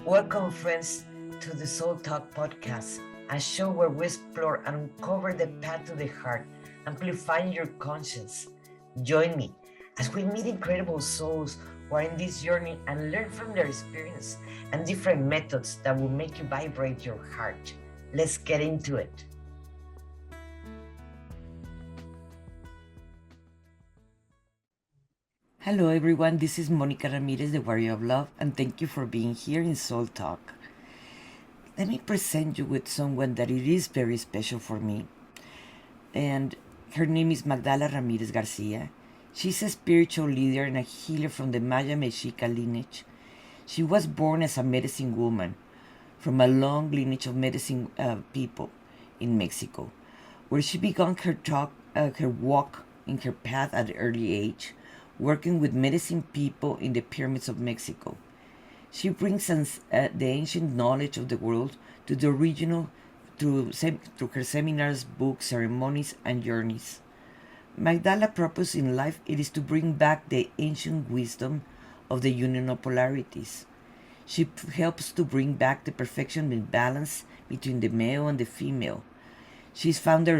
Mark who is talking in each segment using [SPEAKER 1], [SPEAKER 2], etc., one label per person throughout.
[SPEAKER 1] Welcome, friends, to the Soul Talk podcast, a show where we explore and uncover the path to the heart, amplifying your conscience. Join me as we meet incredible souls who are in this journey and learn from their experience and different methods that will make you vibrate your heart. Let's get into it.
[SPEAKER 2] Hello everyone, this is Magdala Ramirez, the Warrior of Love, and thank you for being here in Soul Talk. Let me present you with someone that it is very special for me. And her name is Magdala Ramirez Garcia. She's a spiritual leader and a healer from the Maya Mexica lineage. She was born as a medicine woman from a long lineage of medicine people in Mexico, where she began her walk in her path at an early age, working with medicine people in the pyramids of Mexico. She brings the ancient knowledge of the world to the original through her seminars, books, ceremonies, and journeys. Magdala's purpose in life it is to bring back the ancient wisdom of the union of polarities. She helps to bring back the perfection and balance between the male and the female. She is founder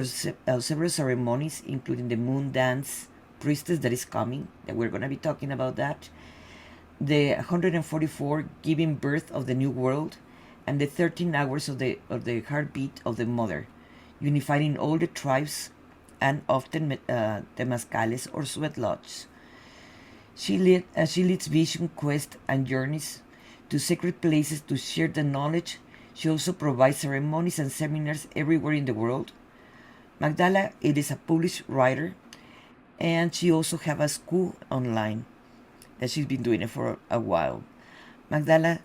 [SPEAKER 2] of several ceremonies, including the moon dance, priestess that is coming, that we're going to be talking about that, the 144 giving birth of the new world, and the 13 hours of the heartbeat of the mother, unifying all the tribes and often temazcales or sweat lodges. She leads vision quests and journeys to sacred places to share the knowledge. She also provides ceremonies and seminars everywhere in the world. Magdala it is a published writer, and she also have a school online that she's been doing it for a while. Magdala,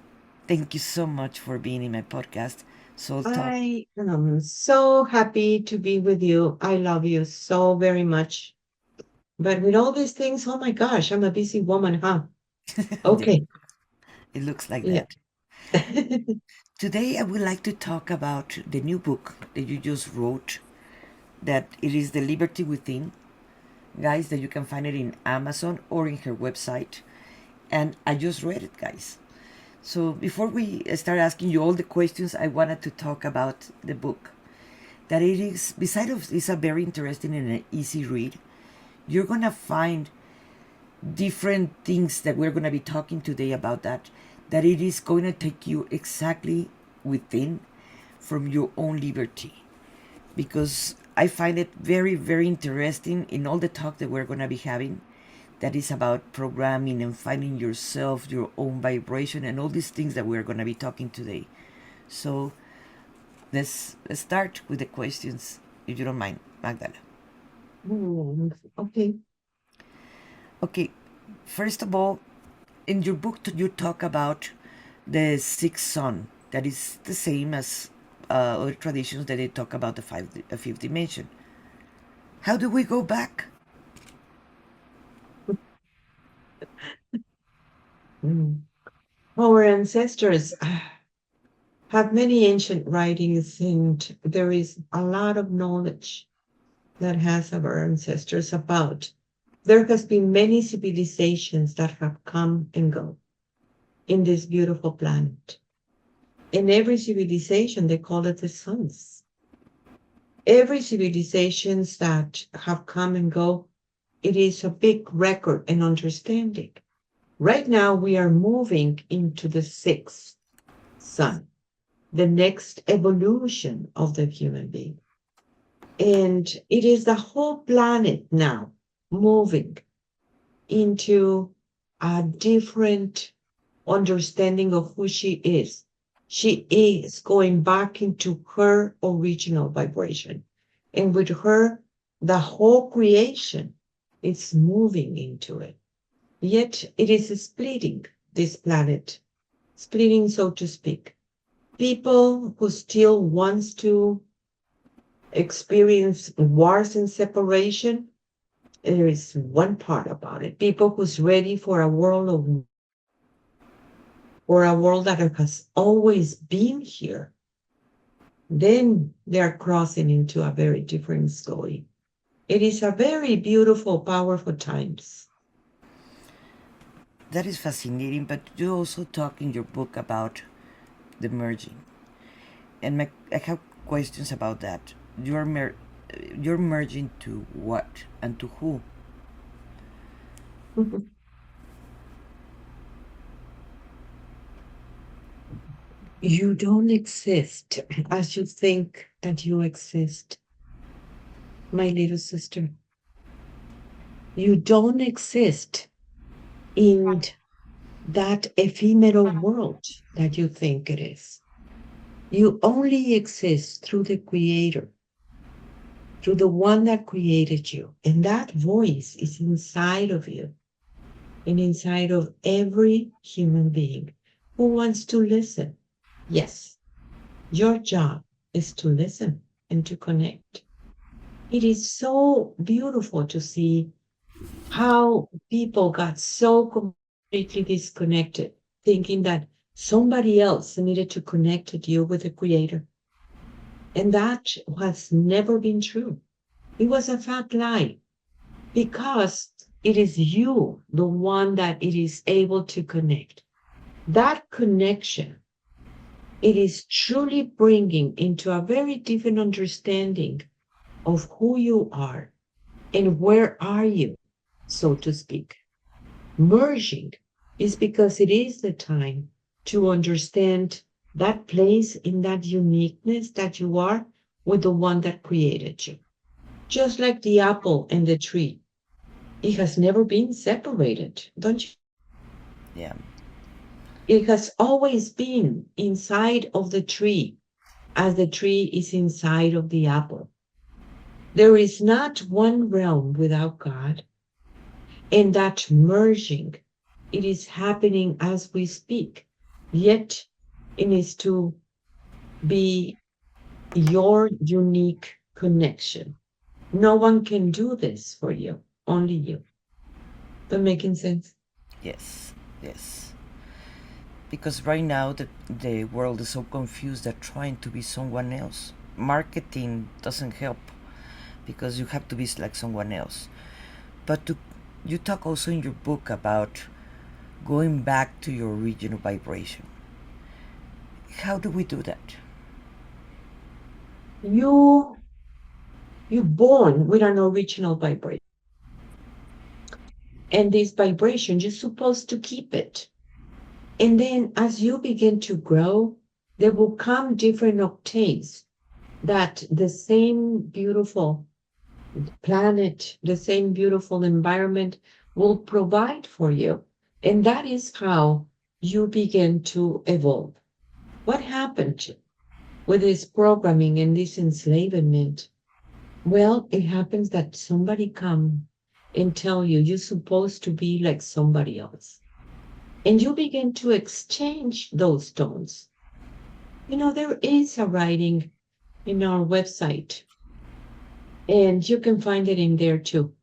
[SPEAKER 2] thank you so much for being in my podcast, Soul Talk.
[SPEAKER 3] I am so happy to be with you. I love you so very much. But with all these things, oh my gosh, I'm a busy woman, huh? Okay.
[SPEAKER 2] It looks like
[SPEAKER 3] Yeah.
[SPEAKER 2] that. Today, I would like to talk about the new book that you just wrote, that it is The Liberty Within. Guys, that you can find it in Amazon or in her website. And I just read it, guys. So before we start asking you all the questions, I wanted to talk about the book. That it is, besides of it's a very interesting and an easy read, you're gonna find different things that we're gonna be talking today about that it is going to take you exactly within from your own liberty. Because I find it very, very interesting in all the talk that we're going to be having that is about programming and finding yourself, your own vibration, and all these things that we're going to be talking today. So let's start with the questions, if you don't mind, Magdala.
[SPEAKER 3] Okay.
[SPEAKER 2] Okay, first of all, in your book, you talk about the sixth sun, that is the same as other traditions that they talk about the fifth dimension. How do we go back?
[SPEAKER 3] Mm. Our ancestors have many ancient writings, and there is a lot of knowledge that has of our ancestors about. There has been many civilizations that have come and go in this beautiful planet. In every civilization, they call it the suns. Every civilizations that have come and go, it is a big record and understanding. Right now, we are moving into the sixth sun, the next evolution of the human being. And it is the whole planet now moving into a different understanding of who she is. She is going back into her original vibration. And with her, the whole creation is moving into it. Yet it is splitting this planet, splitting, so to speak. People who still wants to experience wars and separation, there is one part about it. People who's ready for a world of or a world that has always been here, then they're crossing into a very different story. It is a very beautiful, powerful times.
[SPEAKER 2] That is fascinating, but you also talk in your book about the merging. And I have questions about that. You're you're merging to what and to who?
[SPEAKER 3] You don't exist as you think that you exist, my little sister. You don't exist in that ephemeral world that you think it is. You only exist through the Creator, through the one that created you. And that voice is inside of you and inside of every human being who wants to listen. Yes, your job is to listen and to connect. It is so beautiful to see how people got so completely disconnected, thinking that somebody else needed to connect you with the Creator. And that has never been true. It was a fat lie because it is you, the one that it is able to connect. That connection, it is truly bringing into a very different understanding of who you are and where are you, so to speak. Merging is because it is the time to understand that place in that uniqueness that you are with the one that created you. Just like the apple and the tree, it has never been separated, don't you?
[SPEAKER 2] Yeah.
[SPEAKER 3] It has always been inside of the tree as the tree is inside of the apple. There is not one realm without God, and that merging, it is happening as we speak. Yet it is to be your unique connection. No one can do this for you, only you. That making sense?
[SPEAKER 2] Yes. Yes. Because right now the world is so confused that trying to be someone else. Marketing doesn't help because you have to be like someone else. But you talk also in your book about going back to your original vibration. How do we do that?
[SPEAKER 3] You you're born with an original vibration. And this vibration, you're supposed to keep it. And then as you begin to grow, there will come different octaves that the same beautiful planet, the same beautiful environment will provide for you. And that is how you begin to evolve. What happened with this programming and this enslavement? Well, it happens that somebody come and tell you you're supposed to be like somebody else. And you begin to exchange those tones. You know, there is a writing in our website, and you can find it in there too.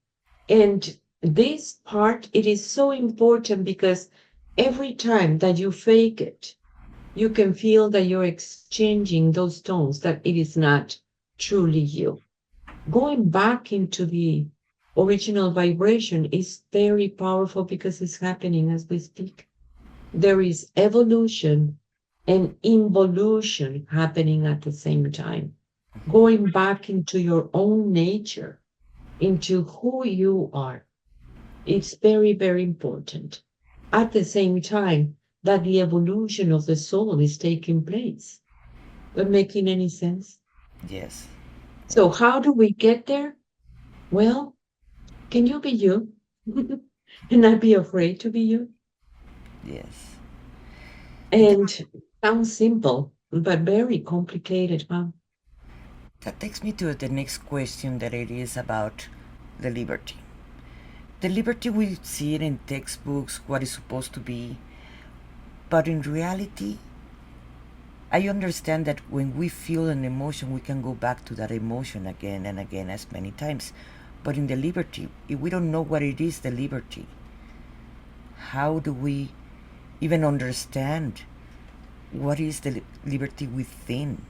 [SPEAKER 3] And this part, it is so important because every time that you fake it, you can feel that you're exchanging those tones, that it is not truly you. Going back into the original vibration is very powerful because it's happening as we speak. There is evolution and involution happening at the same time. Going back into your own nature, into who you are. It's very, very important. At the same time that the evolution of the soul is taking place. But making any sense?
[SPEAKER 2] Yes.
[SPEAKER 3] So, how do we get there? Well, can you be you and not be afraid to be you?
[SPEAKER 2] Yes. And
[SPEAKER 3] And sounds simple, but very complicated, huh?
[SPEAKER 2] that takes me to the next question that it is about the liberty. The liberty we see it in textbooks, what is supposed to be, but in reality, I understand that when we feel an emotion, we can go back to that emotion again and again as many times. But in the liberty, if we don't know what it is, the liberty, how do we even understand what is the liberty within?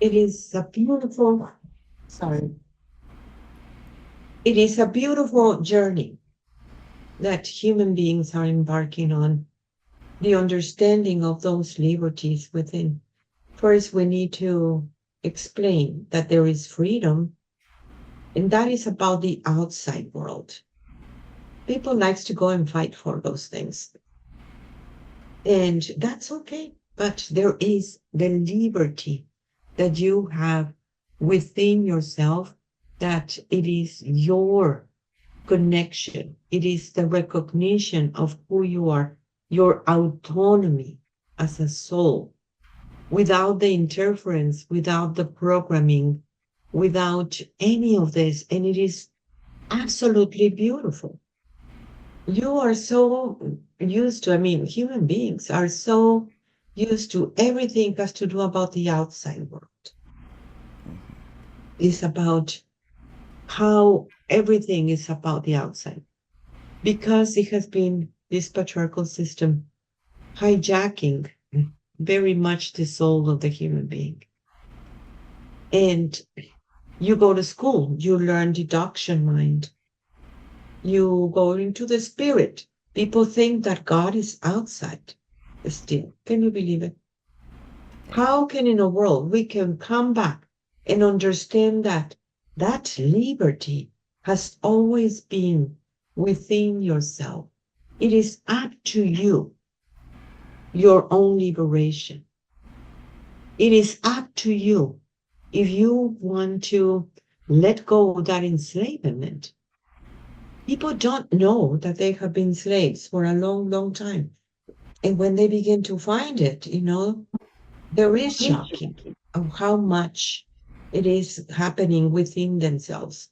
[SPEAKER 3] It is a beautiful, sorry, it is a beautiful journey. that human beings are embarking on, the understanding of those liberties within. First, we need to explain that there is freedom, and that is about the outside world. People likes to go and fight for those things, and that's okay. But there is the liberty that you have within yourself, that it is your connection. It is the recognition of who you are, your autonomy as a soul, without the interference, without the programming, without any of this. And it is absolutely beautiful. You are so used to, I mean, human beings are so used to everything has to do about the outside world. It's about how everything is about the outside, because it has been this patriarchal system hijacking very much the soul of the human being. And you go to school, you learn deduction mind, you go into the spirit. People think that God is outside still. Can you believe it? How can in a world we can come back and understand that that liberty has always been within yourself? It is up to you, your own liberation. It is up to you if you want to let go of that enslavement. People don't know that they have been slaves for a long, long time. And when they begin to find it, there is shocking of how much it is happening within themselves,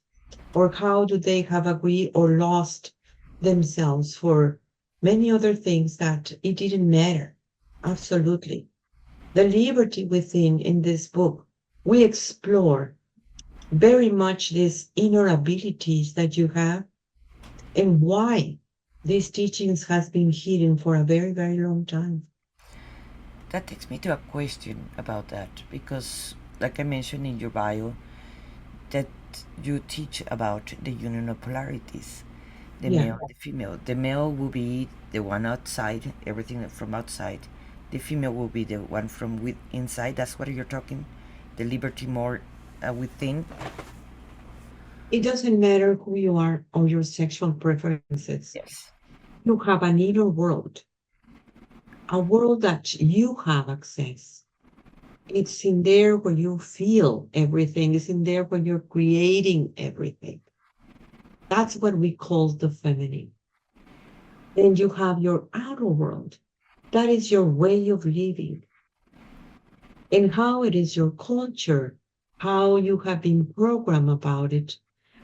[SPEAKER 3] or how do they have agreed or lost themselves for many other things that it didn't matter. Absolutely. The liberty within in this book, we explore very much these inner abilities that you have, and why these teachings has been hidden for a very, very long time.
[SPEAKER 2] That takes me to a question about that because, like I mentioned in your bio, that you teach about the union of polarities, the
[SPEAKER 3] Yeah.
[SPEAKER 2] male and the female. The male will be the one outside, everything from outside. The female will be the one from inside. That's what you're talking. The liberty more within.
[SPEAKER 3] It doesn't matter who you are or your sexual preferences.
[SPEAKER 2] Yes.
[SPEAKER 3] You have an inner world, a world that you have access. It's in there where you feel everything. It's in there where you're creating everything. That's what we call the feminine. Then you have your outer world. That is your way of living, and how it is your culture, how you have been programmed about it,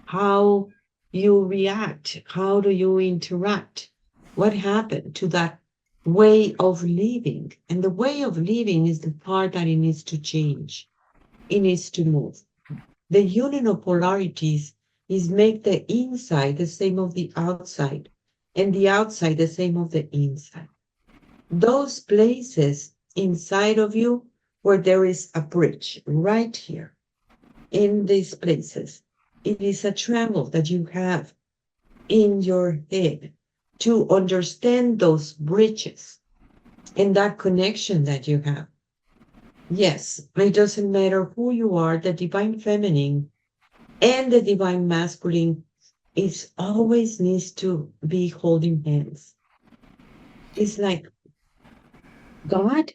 [SPEAKER 3] how you react, how do you interact, what happened to that way of living. And the way of living is the part that it needs to change. It needs to move. The union of polarities is make the inside the same of the outside, and the outside the same of the inside. Those places inside of you where there is a bridge right here in these places, it is a triangle that you have in your head to understand those bridges and that connection that you have. Yes, it doesn't matter who you are, the divine feminine and the divine masculine is always needs to be holding hands. It's like God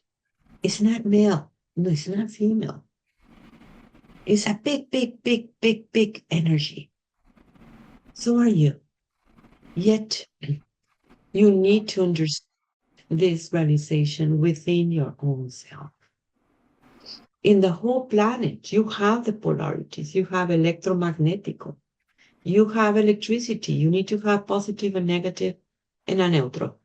[SPEAKER 3] is not male. No, it's not female. It's a big, big, big, big, big energy. So are you. Yet you need to understand this realization within your own self. In the whole planet, you have the polarities. You have electromagnetical. You have electricity. You need to have positive and negative and a neutral.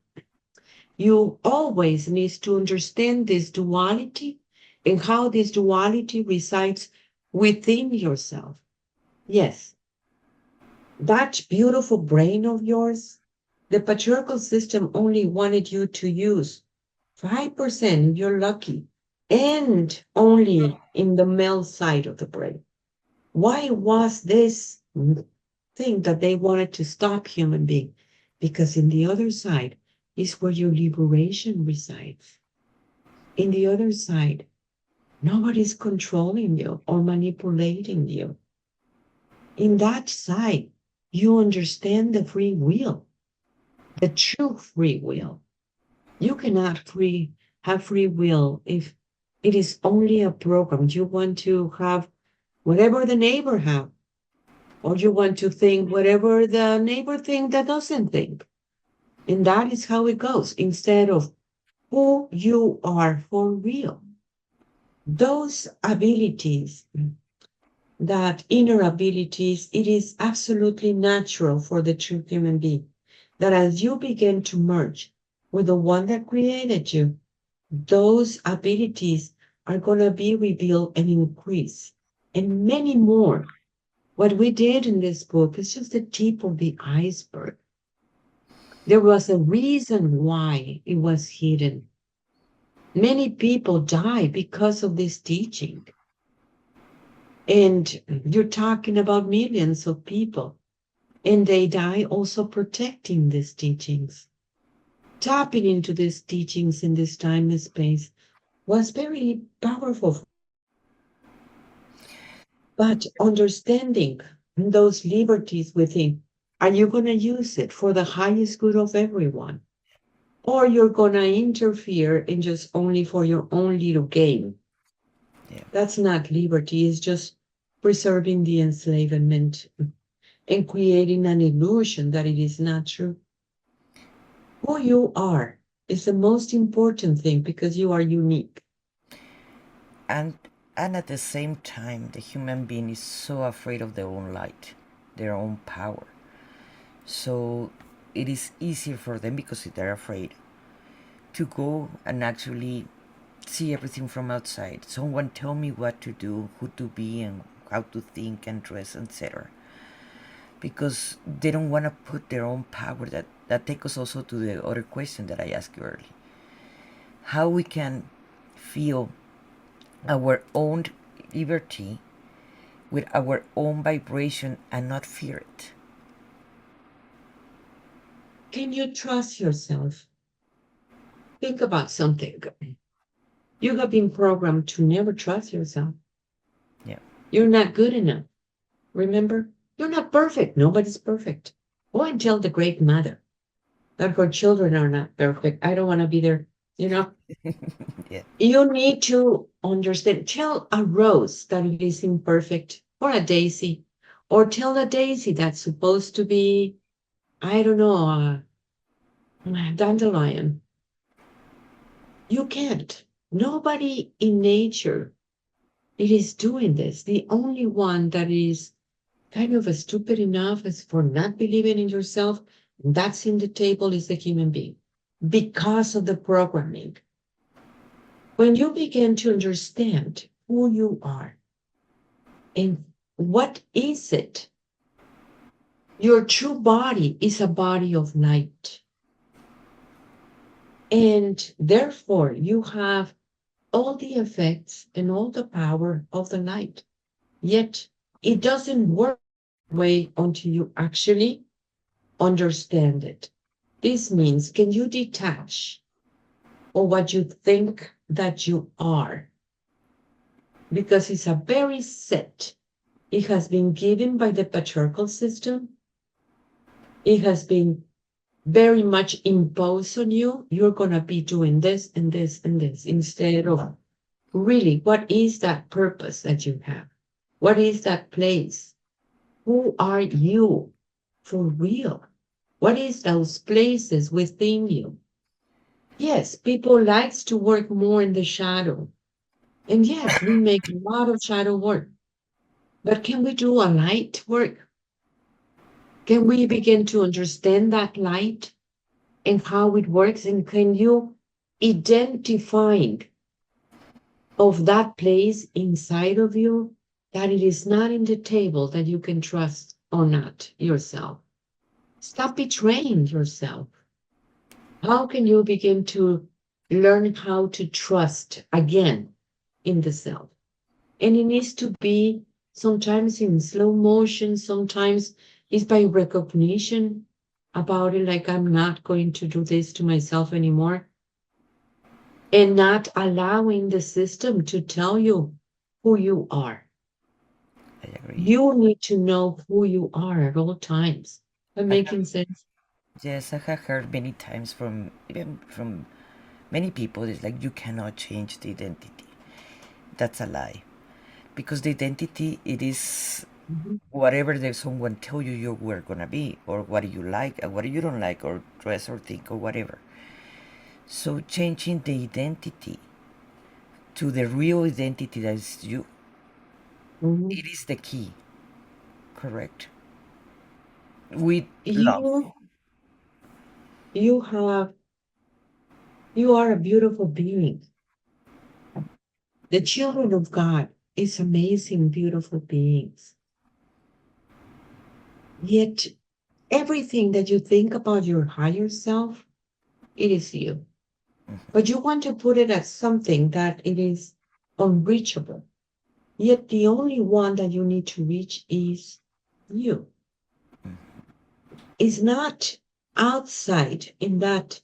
[SPEAKER 3] You always need to understand this duality and how this duality resides within yourself. Yes, that beautiful brain of yours, the patriarchal system only wanted you to use 5% if you're lucky, and only in the male side of the brain. Why was this thing that they wanted to stop human being? because in the other side is where your liberation resides. In the other side, nobody's controlling you or manipulating you. In that side, you understand the free will, the true free will. You cannot have free will if it is only a program. You want to have whatever the neighbor have, or you want to think whatever the neighbor think that doesn't think. And that is how it goes, instead of who you are for real. Those abilities, that inner abilities, it is absolutely natural for the true human being that as you begin to merge with the one that created you, those abilities are going to be revealed and increase, and many more. What we did in this book is just the tip of the iceberg. There was a reason why it was hidden. Many people die because of this teaching. And you're talking about millions of people, and they die also protecting these teachings. Tapping into these teachings in this time and space was very powerful. But understanding those liberties within, are you going to use it for the highest good of everyone? Or you're going to interfere in just only for your own little gain?
[SPEAKER 2] Yeah.
[SPEAKER 3] That's not liberty, it's just preserving the enslavement and creating an illusion that it is not true. Who you are is the most important thing because you are unique.
[SPEAKER 2] And and at the same time, the human being is so afraid of their own light, their own power. So it is easier for them, because they're afraid, to go and actually see everything from outside. Someone tell me what to do, who to be, and how to think and dress, etc. Because they don't want to put their own power. That takes us also to the other question that I asked you earlier. How we can feel our own liberty with our own vibration and not fear it.
[SPEAKER 3] Can you trust yourself? Think about something. You have been programmed to never trust yourself.
[SPEAKER 2] Yeah.
[SPEAKER 3] You're not good enough. Remember, you're not perfect. Nobody's perfect. Go and tell the great mother that her children are not perfect. I don't want to be there.
[SPEAKER 2] Yeah.
[SPEAKER 3] You need to understand. Tell a rose that it is imperfect, or a daisy, or tell a daisy that's supposed to be, I don't know, a dandelion. You can't. Nobody in nature it is doing this. The only one that is kind of stupid enough as for not believing in yourself, that's in the table is the human being because of the programming. When you begin to understand who you are and what is it, your true body is a body of light. And therefore, you have all the effects and all the power of the light. Yet it doesn't work that way until you actually understand it. This means, can you detach or what you think that you are? Because it's a very set. It has been given by the patriarchal system. It has been very much imposed on you. You're going to be doing this and this and this instead of really, what is that purpose that you have? What is that place? Who are you for real? What is those places within you? Yes, people likes to work more in the shadow. And yes, we make a lot of shadow work. But can we do a light work? Can we begin to understand that light and how it works? And can you identify of that place inside of you that it is not in the table that you can trust or not yourself? Stop betraying yourself. How can you begin to learn how to trust again in the self? And it needs to be sometimes in slow motion, sometimes it's by recognition. about it, like I'm not going to do this to myself anymore, and not allowing the system to tell you who you are.
[SPEAKER 2] I agree.
[SPEAKER 3] You need to know who you are at all times. Am I
[SPEAKER 2] I have,
[SPEAKER 3] making sense?
[SPEAKER 2] yes, I have heard many times from even from many people. It's like you cannot change the identity. That's a lie, because the identity it is
[SPEAKER 3] Mhm.
[SPEAKER 2] whatever there's someone tell you you were gonna be, or what you like and what you don't like, or dress or think or whatever. So changing the identity to the real identity that is you,
[SPEAKER 3] Mhm.
[SPEAKER 2] it is the key. Correct. With love.
[SPEAKER 3] You you have you are a beautiful being. The children of God is amazing, beautiful beings. Yet everything that you think about your higher self, it is you. But you want to put it as something that it is unreachable. Yet the only one that you need to reach is you. Is not outside in that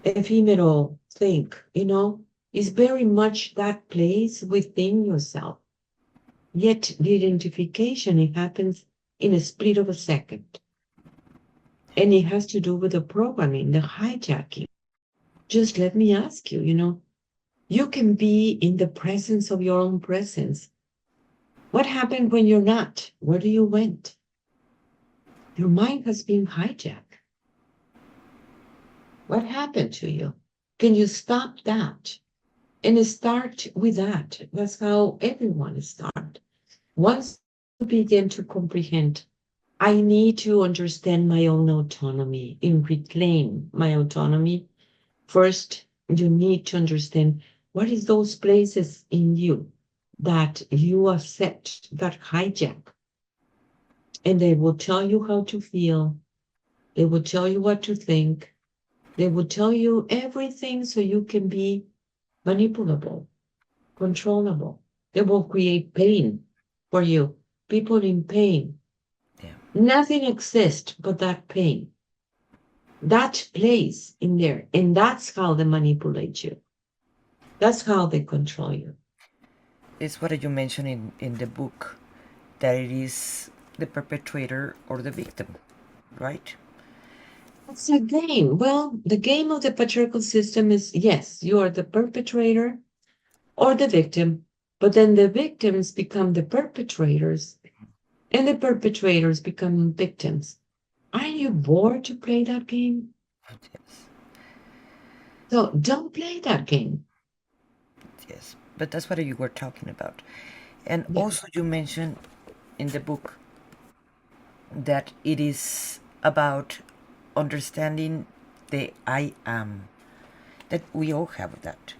[SPEAKER 3] ephemeral thing, is very much that place within yourself. Yet the identification, it happens in a split of a second. And it has to do with the programming, the hijacking. Just let me ask you, you can be in the presence of your own presence. What happened when you're not? Where do you went? Your mind has been hijacked. What happened to you? Can you stop that? And start with that. That's how everyone starts. Once you begin to comprehend, I need to understand my own autonomy and reclaim my autonomy. First, you need to understand what is those places in you that you accept that hijack. And they will tell you how to feel. They will tell you what to think. They will tell you everything so you can be manipulable, controllable. They will create pain for you. People in pain.
[SPEAKER 2] Yeah.
[SPEAKER 3] Nothing exists but that pain. That place in there. And that's how they manipulate you. That's how they control you.
[SPEAKER 2] It's what you mentioned in the book, that it is the perpetrator or the victim, right?
[SPEAKER 3] It's a game. Well, the game of the patriarchal system is yes, you are the perpetrator or the victim, but then the victims become the perpetrators and the perpetrators become victims. Are you bored to play that game?
[SPEAKER 2] Yes,
[SPEAKER 3] So don't play that game.
[SPEAKER 2] yes. But that's what you were talking about. And
[SPEAKER 3] Yeah.
[SPEAKER 2] also, you mentioned in the book that it is about understanding the I am, that we all have that.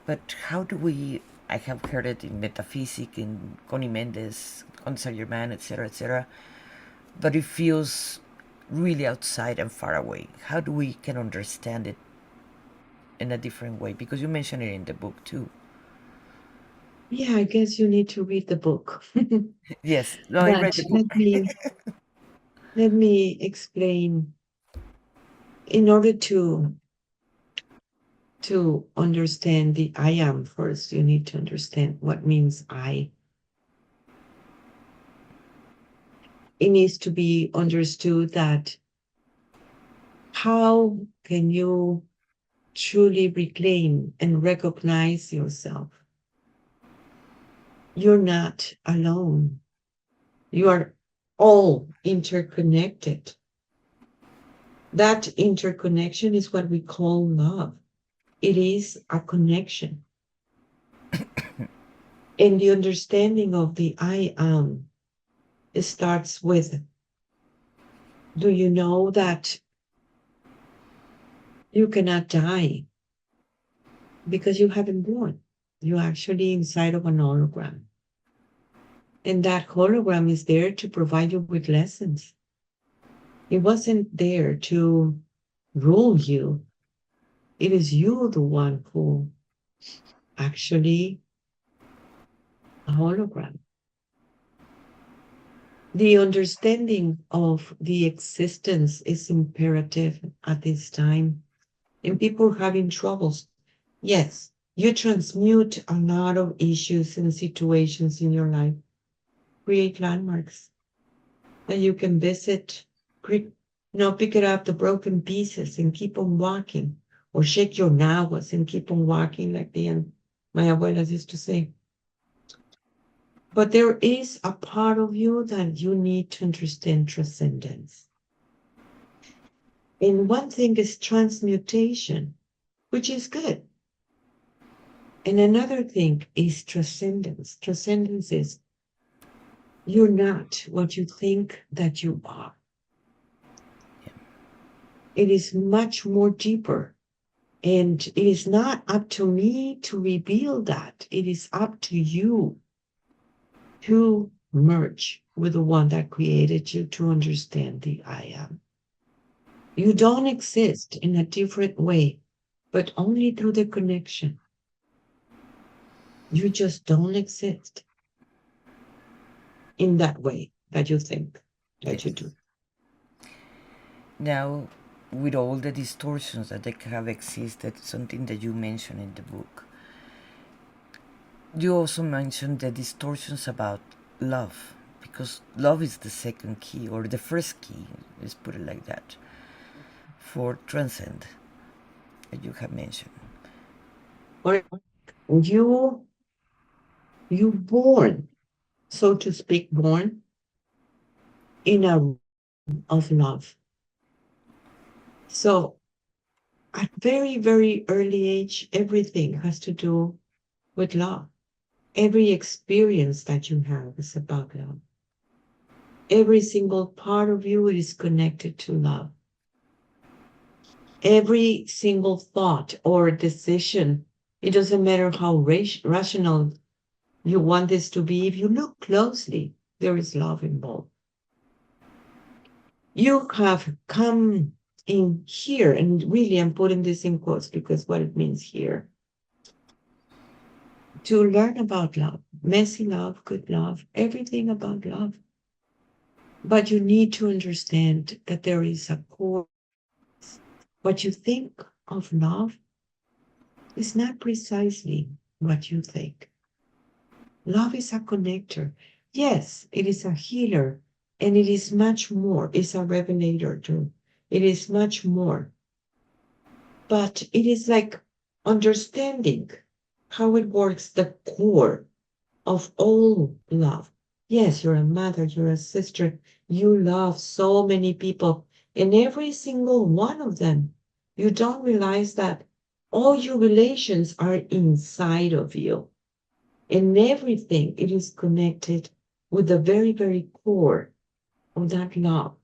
[SPEAKER 2] But how do we? I have heard it in metaphysics, in Connie Mendes, Concert Your Man, etc., etc. But it feels really outside and far away. How do we can understand it in a different way? Because you mentioned it in the book too.
[SPEAKER 3] Yeah, I guess you need to read the book.
[SPEAKER 2] Yes, no, I read
[SPEAKER 3] But
[SPEAKER 2] the book.
[SPEAKER 3] let me explain. In order to understand the I am first, you need to understand what means I. It needs to be understood that how can you truly reclaim and recognize yourself? You're not alone. You are all interconnected. That interconnection is what we call love. It is a connection. And the understanding of the I am, it starts with, do you know that you cannot die because you haven't born? You're actually inside of an hologram. And that hologram is there to provide you with lessons. It wasn't there to rule you. It is you, the one who actually a hologram. The understanding of the existence is imperative at this time. And people having troubles. Yes, you transmute a lot of issues and situations in your life, create landmarks that you can visit, pick it up the broken pieces and keep on walking, or shake your nahuas and keep on walking, like my abuelas used to say. But there is a part of you that you need to understand transcendence. And one thing is transmutation, which is good. And another thing is transcendence. Transcendence is you're not what you think that you are. It is much more deeper. And it is not up to me to reveal that. It is up to you to merge with the one that created you to understand the I am. You don't exist in a different way, but only through the connection. You just don't exist in that way that you think that you
[SPEAKER 2] Yes.
[SPEAKER 3] do.
[SPEAKER 2] Now, with all the distortions that they have existed, something that you mentioned in the book, you also mentioned the distortions about love, because love is the second key, or the first key, let's put it like that, for transcend that you have mentioned.
[SPEAKER 3] Or you you born, so to speak, born in a room of love. So at very, very early age, everything has to do with love. Every experience that you have is about love. Every single part of you is connected to love. Every single thought or decision, it doesn't matter how rational you want this to be, if you look closely, there is love involved. You have come in here, and really I'm putting this in quotes because what it means here, to learn about love, messy love, good love, everything about love. But you need to understand that there is a core. What you think of love is not precisely what you think. Love is a connector. Yes, it is a healer, and it is much more. It's a revelator too. It is much more. But it is like understanding how it works, the core of all love. Yes, you're a mother, you're a sister, you love so many people, and every single one of them, you don't realize that all your relations are inside of you, and everything, it is connected with the very, very core of that love.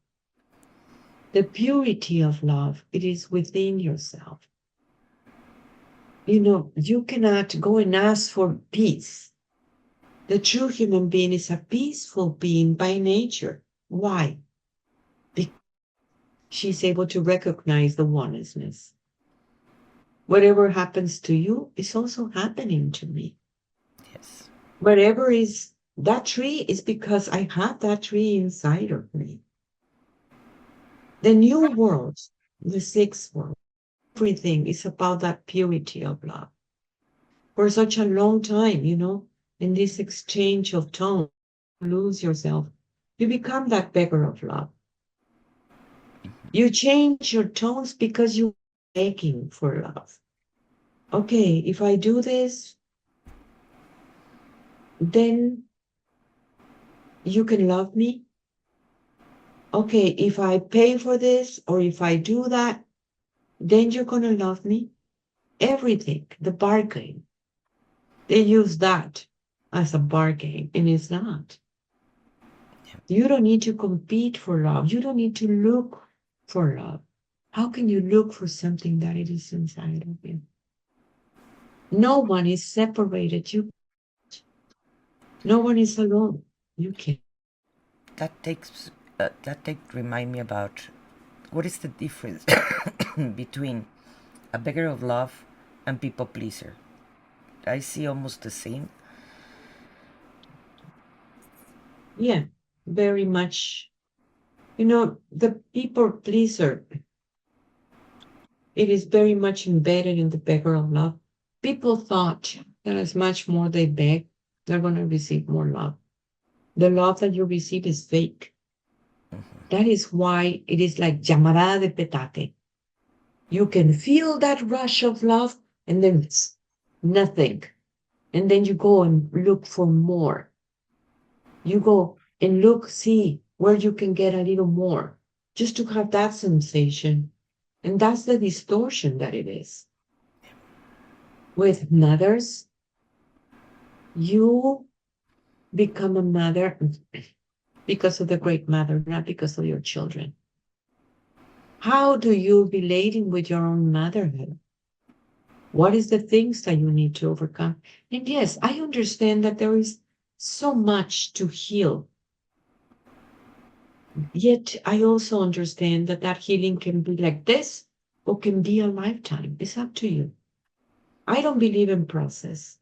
[SPEAKER 3] The purity of love, it is within yourself. You cannot go and ask for peace. The true human being is a peaceful being by nature. Why? Because she's able to recognize the oneness. Whatever happens to you is also happening to me.
[SPEAKER 2] Yes.
[SPEAKER 3] Whatever is that tree is because I have that tree inside of me. The new world, the sixth world, everything is about that purity of love. For such a long time, in this exchange of tone, you lose yourself. You become that beggar of love. You change your tones because you're begging for love. Okay, if I do this, then you can love me. Okay, if I pay for this or if I do that, then you're going to love me. Everything, the bargain. They use that as a bargain, and it's not. You don't need to compete for love. You don't need to look for love. How can you look for something that it is inside of you? No one is separated. No one is alone. You can.
[SPEAKER 2] That remind me about what is the difference between a beggar of love and people pleaser. I see almost the same.
[SPEAKER 3] Yeah. very much, the people pleaser, it is very much embedded in the beggar of love. People thought that as much more they beg, they're going to receive more love. The love that you receive is fake. That is why it is like llamarada de petate. You can feel that rush of love, and then it's nothing. And then you go and look for more. You go and look, see where you can get a little more, just to have that sensation. And that's the distortion that it is. With mothers, you become a mother because of the great mother, not because of your children. How do you relating with your own motherhood? What is the things that you need to overcome? And yes, I understand that there is so much to heal. Yet I also understand that that healing can be like this or can be a lifetime. It's up to you. I don't believe in process.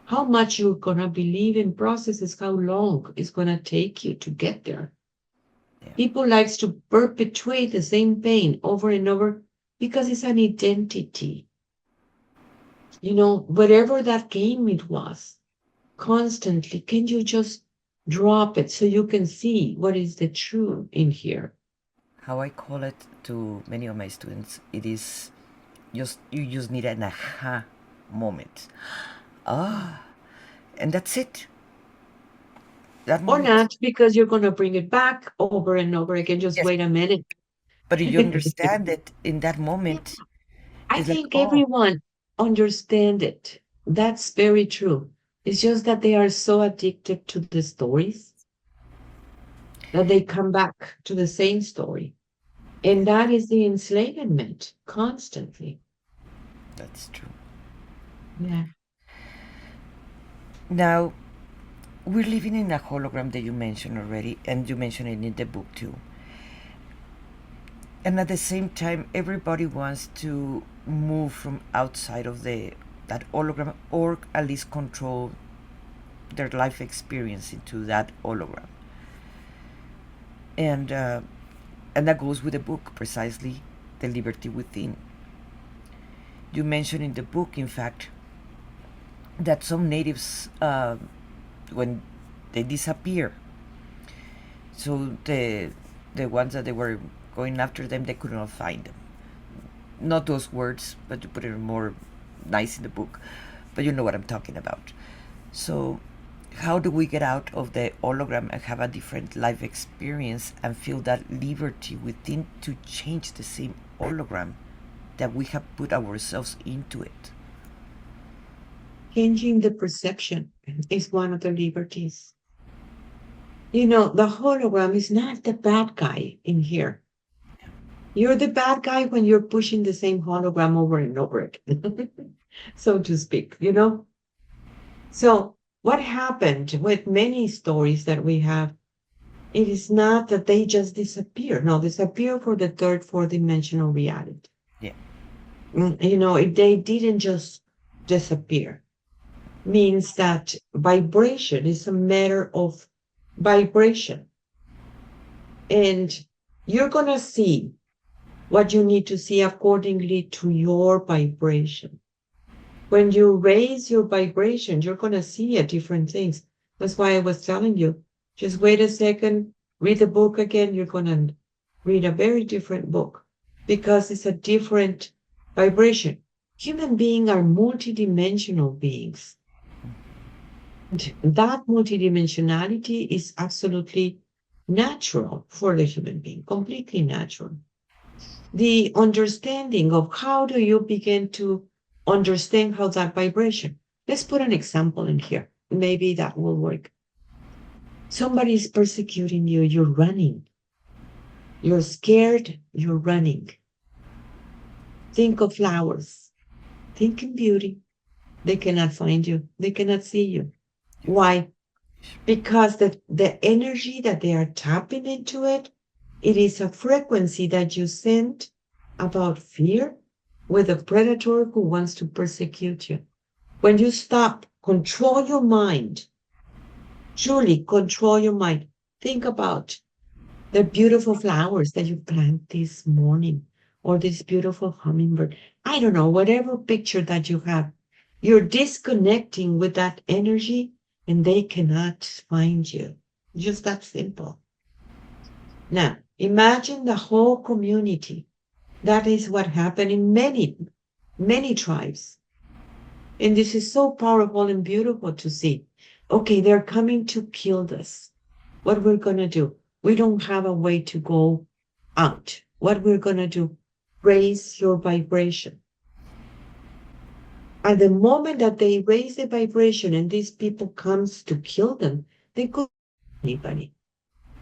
[SPEAKER 3] How much you're going to believe in process is how long it's going to take you to get there.
[SPEAKER 2] Yeah.
[SPEAKER 3] People likes to perpetuate the same pain over and over because it's an identity. Whatever that game it was, constantly, can you just drop it so you can see what is the truth in here?
[SPEAKER 2] How I call it to many of my students, it is you just need an aha moment. And that's it. That
[SPEAKER 3] Or
[SPEAKER 2] moment.
[SPEAKER 3] not, because you're going to bring it back over and over again. Just
[SPEAKER 2] Yes,
[SPEAKER 3] wait a minute.
[SPEAKER 2] but if you understand it in that moment,
[SPEAKER 3] I
[SPEAKER 2] it's like,
[SPEAKER 3] think
[SPEAKER 2] oh,
[SPEAKER 3] everyone understand it. That's very true. It's just that they are so addicted to the stories that they come back to the same story. And that is the enslavement constantly.
[SPEAKER 2] that's true.
[SPEAKER 3] Yeah.
[SPEAKER 2] Now, we're living in a hologram that you mentioned already, and you mentioned it in the book too. And at the same time, everybody wants to move from outside of that hologram, or at least control their life experience into that hologram. And that goes with the book, precisely, The Liberty Within. You mentioned in the book, in fact, that some natives, when they disappear, so the ones that they were going after them, they could not find them. Not those words, but you put it more nice in the book. But you know what I'm talking about. So how do we get out of the hologram and have a different life experience and feel that liberty within to change the same hologram that we have put ourselves into it?
[SPEAKER 3] Changing the perception is one of the liberties. The hologram is not the bad guy in here. You're the bad guy when you're pushing the same hologram over and over again, so to speak, So what happened with many stories that we have, it is not that they just disappear. No, disappear for the third, fourth dimensional reality.
[SPEAKER 2] Yeah.
[SPEAKER 3] They didn't just disappear. Means that vibration is a matter of vibration. And you're going to see what you need to see accordingly to your vibration. When you raise your vibration, you're going to see different things. That's why I was telling you, just wait a second, read the book again. You're going to read a very different book because it's a different vibration. Human beings are multidimensional beings. And that multidimensionality is absolutely natural for the human being, completely natural. The understanding of how do you begin to understand how that vibration. Let's put an example in here. Maybe that will work. Somebody is persecuting you, you're running. You're scared, you're running. Think of flowers. Think in beauty. They cannot find you. They cannot see you. Why? Because the energy that they are tapping into it is a frequency that you send about fear with a predator who wants to persecute you. When you stop, control your mind, truly control your mind, Think about the beautiful flowers that you plant this morning or this beautiful hummingbird. I don't know, whatever picture that you have, you're disconnecting with that energy and they cannot find you. Just that simple. Now, imagine the whole community. That is what happened in many, many tribes. And this is so powerful and beautiful to see. Okay, they're coming to kill us. What we're going to do? We don't have a way to go out. What we're going to do? Raise your vibration. At the moment that they raise the vibration and these people comes to kill them, they could anybody.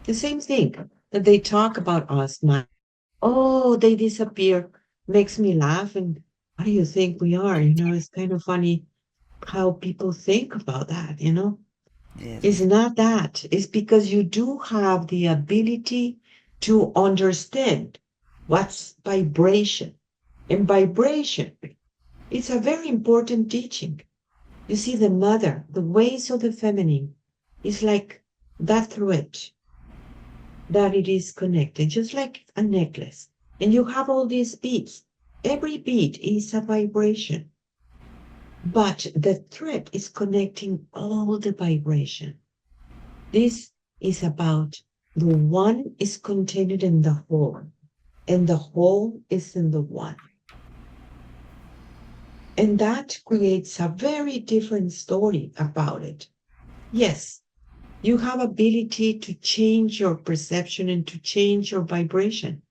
[SPEAKER 3] The same thing that they talk about us now. Oh, they disappear. Makes me laugh. And what do you think we are? It's kind of funny how people think about that. It's
[SPEAKER 2] Yes.
[SPEAKER 3] not that. It's because you do have the ability to understand what's vibration. And vibration is a very important teaching. You see, the mother, the ways of the feminine is like that thread that it is connected, just like a necklace. And you have all these beads. Every bead is a vibration, but the thread is connecting all the vibration. This is about the one is contained in the whole, and the whole is in the one. And that creates a very different story about it. Yes, you have ability to change your perception and to change your vibration.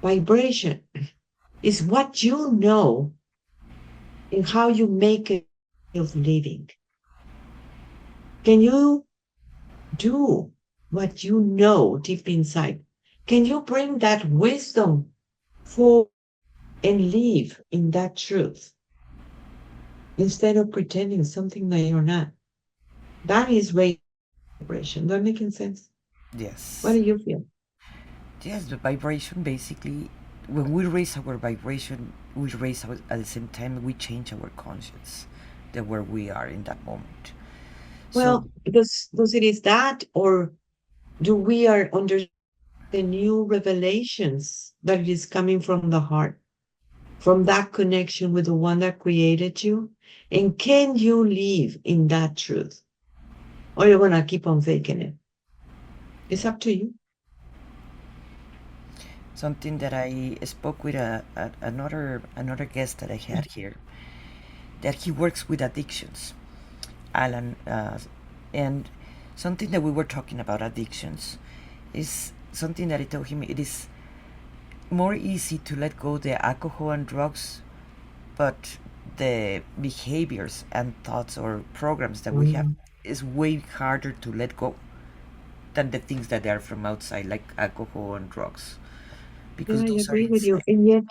[SPEAKER 3] Vibration is what you know and how you make it of living. Can you do what you know deep inside? Can you bring that wisdom forward and live in that truth instead of pretending something that you're not? That is vibration. That making sense? What
[SPEAKER 2] Yes.
[SPEAKER 3] do you feel?
[SPEAKER 2] Yes, the vibration basically, when we raise our vibration, we raise our, at the same time, we change our conscience, the where we are in that moment. So,
[SPEAKER 3] Well, does it is that, or do we are under the new revelations that it is coming from the heart, from that connection with the one that created you? And can you live in that truth? Or you want to keep on faking it? It's up to you.
[SPEAKER 2] something that I spoke with another guest that I had here, that he works with addictions, Alan, and something that we were talking about addictions is something that I told him it is more easy to let go the alcohol and drugs, but the behaviors and thoughts or programs that we have
[SPEAKER 3] Mm.
[SPEAKER 2] is way harder to let go than the things that are from outside, like alcohol and drugs,
[SPEAKER 3] Yeah,
[SPEAKER 2] because
[SPEAKER 3] I
[SPEAKER 2] those are
[SPEAKER 3] agree with you.
[SPEAKER 2] inside.
[SPEAKER 3] And yet,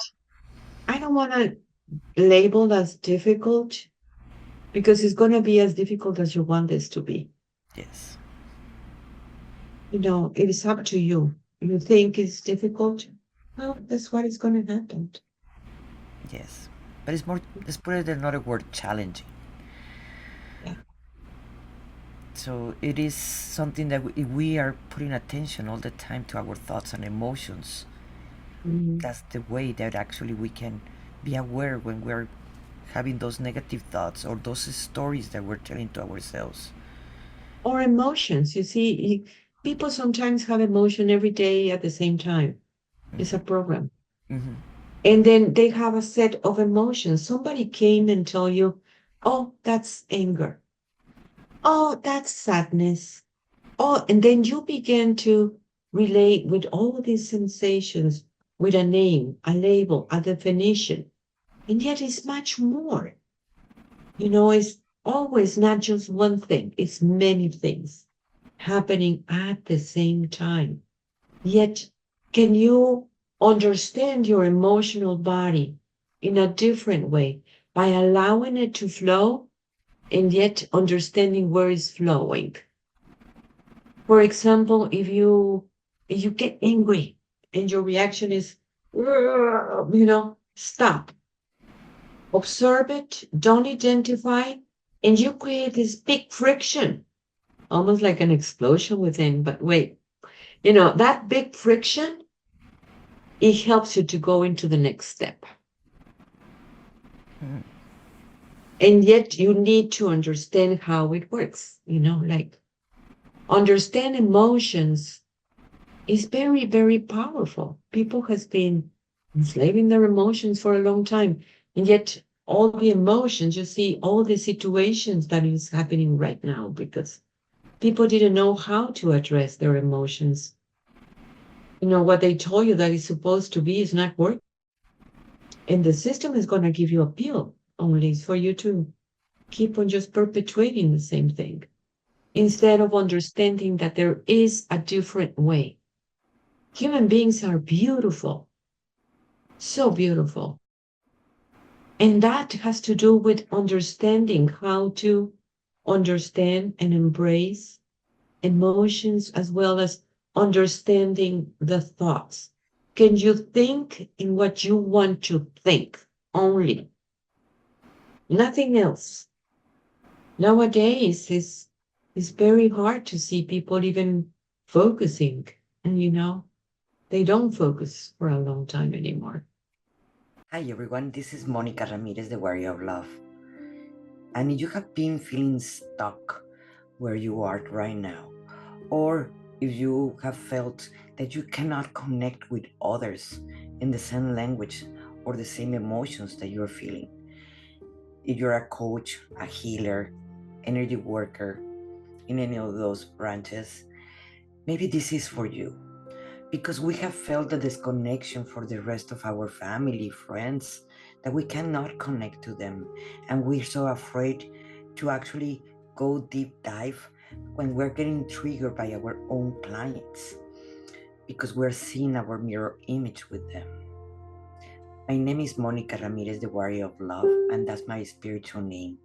[SPEAKER 3] I don't want to label as difficult because it's going to be as difficult as you want this to be.
[SPEAKER 2] Yes,
[SPEAKER 3] It is up to you. You think it's difficult? Well, that's what is going to happen.
[SPEAKER 2] yes, but it's more. Let's put it in another word: challenging.
[SPEAKER 3] Yeah.
[SPEAKER 2] So it is something that if we are putting attention all the time to our thoughts and emotions,
[SPEAKER 3] Mhm.
[SPEAKER 2] that's the way that actually we can be aware when we're having those negative thoughts or those stories that we're telling to ourselves.
[SPEAKER 3] Or emotions. You see, people sometimes have emotion every day at the same time. It's a program.
[SPEAKER 2] Hmm.
[SPEAKER 3] And then they have a set of emotions. Somebody came and told you, oh, that's anger. Oh, that's sadness. Oh, and then you begin to relate with all these sensations with a name, a label, a definition. And yet it's much more. It's always not just one thing, it's many things happening at the same time. Yet, can you understand your emotional body in a different way by allowing it to flow and yet understanding where it's flowing? For example, if you get angry and your reaction is, stop, observe it, don't identify, and you create this big friction, almost like an explosion within. But wait. That big friction, it helps you to go into the next step.
[SPEAKER 2] Mm.
[SPEAKER 3] And yet you need to understand how it works, like understand emotions is very, very powerful. People has been enslaving their emotions for a long time. And yet all the emotions, you see all the situations that is happening right now because people didn't know how to address their emotions. What they told you that is supposed to be is not working. And the system is going to give you a pill only for you to keep on just perpetuating the same thing instead of understanding that there is a different way. Human beings are beautiful, so beautiful. And that has to do with understanding how to understand and embrace emotions as well as understanding the thoughts. Can you think in what you want to think only? Nothing else. Nowadays it's very hard to see people even focusing. And they don't focus for a long time anymore.
[SPEAKER 2] Hi everyone, this is Monica Ramirez, the Warrior of Love. And if you have been feeling stuck where you are right now, or if you have felt that you cannot connect with others in the same language or the same emotions that you're feeling, if you're a coach, a healer, energy worker in any of those branches, maybe this is for you. Because we have felt the disconnection for the rest of our family, friends, that we cannot connect to them. And we're so afraid to actually go deep dive when we're getting triggered by our own clients because we're seeing our mirror image with them. My name is Monica Ramirez, the Warrior of Love, and that's my spiritual name.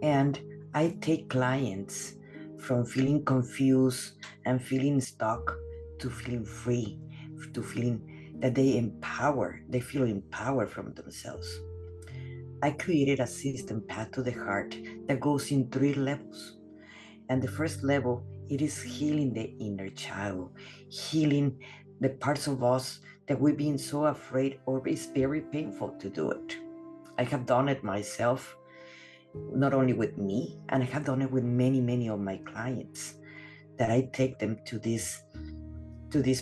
[SPEAKER 2] And I take clients from feeling confused and feeling stuck to feeling free, to feeling that they feel empowered from themselves. I created a system, Path to the Heart, that goes in 3 levels. And the first level, it is healing the inner child, healing the parts of us that we've been so afraid or it's very painful to do it. I have done it myself, not only with me, and I have done it with many, many of my clients that I take them to this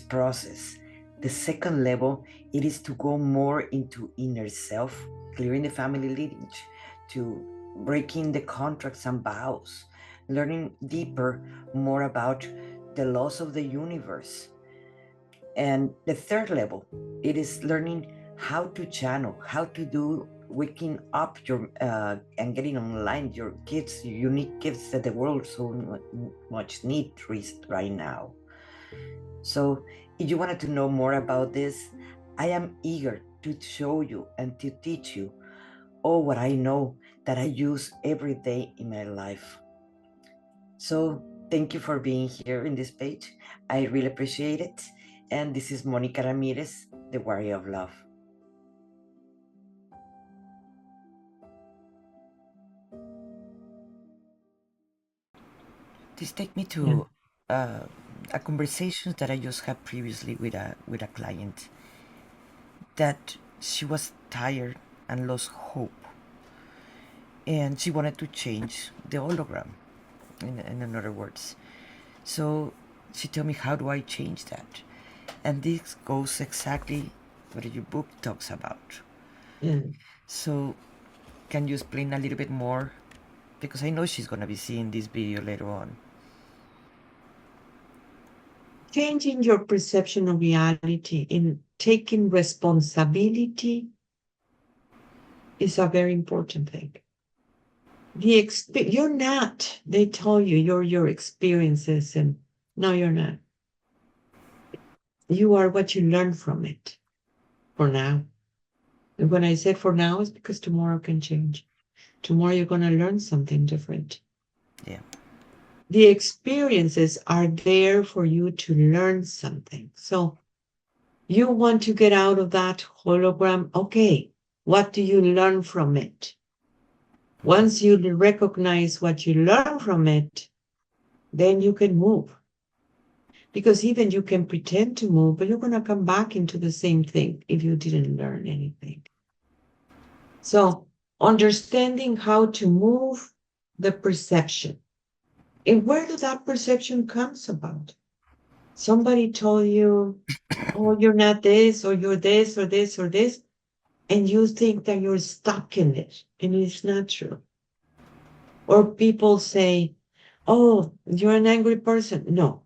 [SPEAKER 2] process. The second level, it is to go more into inner self, clearing the family lineage, to breaking the contracts and vows, learning deeper more about the laws of the universe. And the third level, it is learning how to channel, how to do waking up your and getting online your gifts, your unique gifts that the world so much needs right now. So if you wanted to know more about this, I am eager to show you and to teach you all what I know that I use every day in my life. So thank you for being here in this page. I really appreciate it. And this is Monica Ramirez, the Warrior of Love. This take me
[SPEAKER 3] Yeah.
[SPEAKER 2] to a conversation that I just had previously with a client that she was tired and lost hope, and she wanted to change the hologram. In other words, so she told me, how do I change that? And this goes exactly what your book talks about.
[SPEAKER 3] Yeah.
[SPEAKER 2] So can you explain a little bit more? Because I know she's going to be seeing this video later on.
[SPEAKER 3] Changing your perception of reality and taking responsibility is a very important thing. You're not, they tell you you're your experiences, and no, you're not. You are what you learn from it for now. And when I said for now, it's because tomorrow can change. Tomorrow you're going to learn something different.
[SPEAKER 2] Yeah.
[SPEAKER 3] The experiences are there for you to learn something. So you want to get out of that hologram. Okay, what do you learn from it? Once you recognize what you learn from it, then you can move. Because even you can pretend to move, but you're going to come back into the same thing if you didn't learn anything. So understanding how to move the perception. And where did that perception comes about? Somebody told you, oh, you're not this, or you're this, or this, or this, and you think that you're stuck in it, and it's not true. Or people say, oh, you're an angry person. No,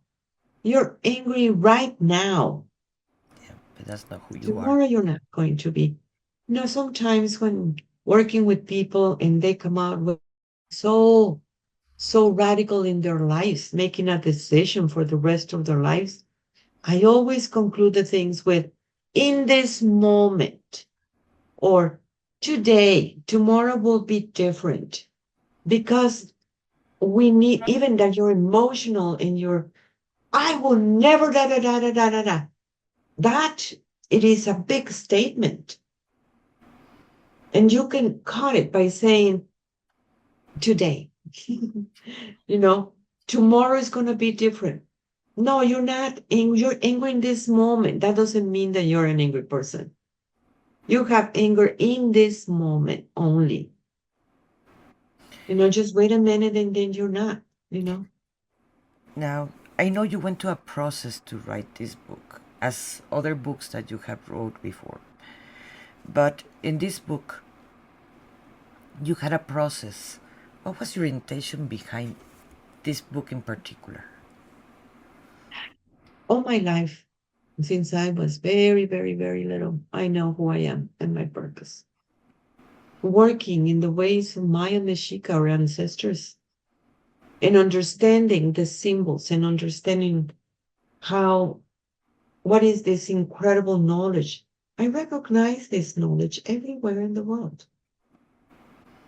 [SPEAKER 3] you're angry right now.
[SPEAKER 2] Yeah, but that's not who you are.
[SPEAKER 3] Tomorrow you're not going to be. Sometimes when working with people and they come out with so radical in their lives, making a decision for the rest of their lives, I always conclude the things with in this moment or today, tomorrow will be different because we need, even that you're emotional and you're, I will never, da, da, da, da, da, da, da. That it is a big statement. And you can cut it by saying today, tomorrow is going to be different. No, you're not. You're angry in this moment. That doesn't mean that you're an angry person. You have anger in this moment only. Just wait a minute and then you're not.
[SPEAKER 2] Now, I know you went to a process to write this book, as other books that you have wrote before. But in this book, you had a process. What was your intention behind this book in particular?
[SPEAKER 3] All my life, since I was very, very, very little, I know who I am and my purpose. Working in the ways of Maya Mexica, our ancestors, and understanding the symbols and understanding what is this incredible knowledge. I recognize this knowledge everywhere in the world.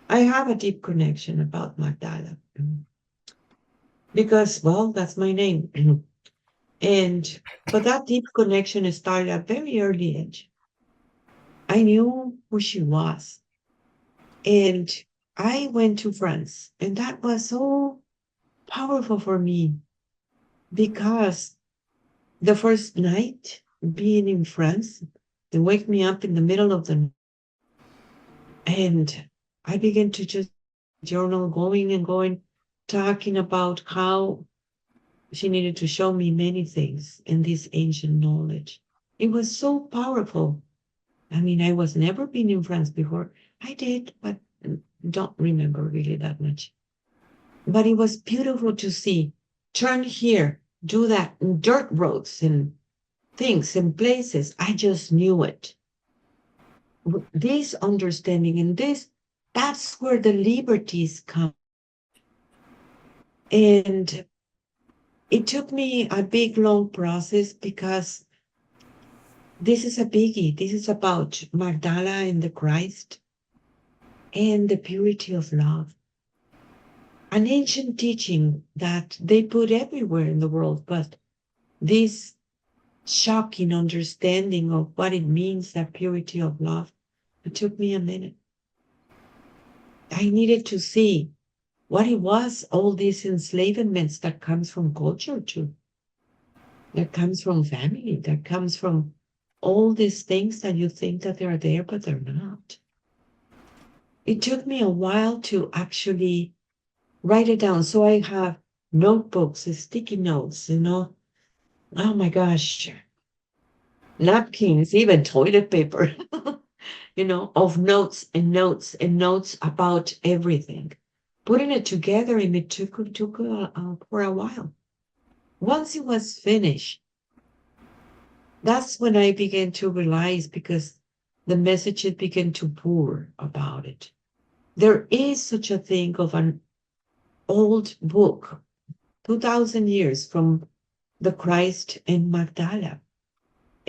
[SPEAKER 3] I have a deep connection about Magdala because, well, that's my name. But that deep connection started at a very early age. I knew who she was. And I went to France, and that was so powerful for me because the first night being in France, they wake me up in the middle of the night, and I began to just journal, going and going, talking about how she needed to show me many things in this ancient knowledge. It was so powerful. I mean, I was never been in France before. I did, but don't remember really that much. But it was beautiful to see. Turn here, do that, in dirt roads and things and places. I just knew it. This understanding and that's where the liberties come. And it took me a big, long process because this is a biggie. This is about Magdala and the Christ and the purity of love. An ancient teaching that they put everywhere in the world, but this shocking understanding of what it means, that purity of love, it took me a minute. I needed to see what it was, all these enslavements that comes from culture too, that comes from family, that comes from all these things that you think that they're there, but they're not. It took me a while to actually write it down. So I have notebooks, sticky notes, oh my gosh, napkins, even toilet paper, of notes and notes and notes about everything. Putting it together, and it took for a while. Once it was finished, that's when I began to realize, because the messages began to pour about it. There is such a thing of an old book, 2,000 years from the Christ and Magdala,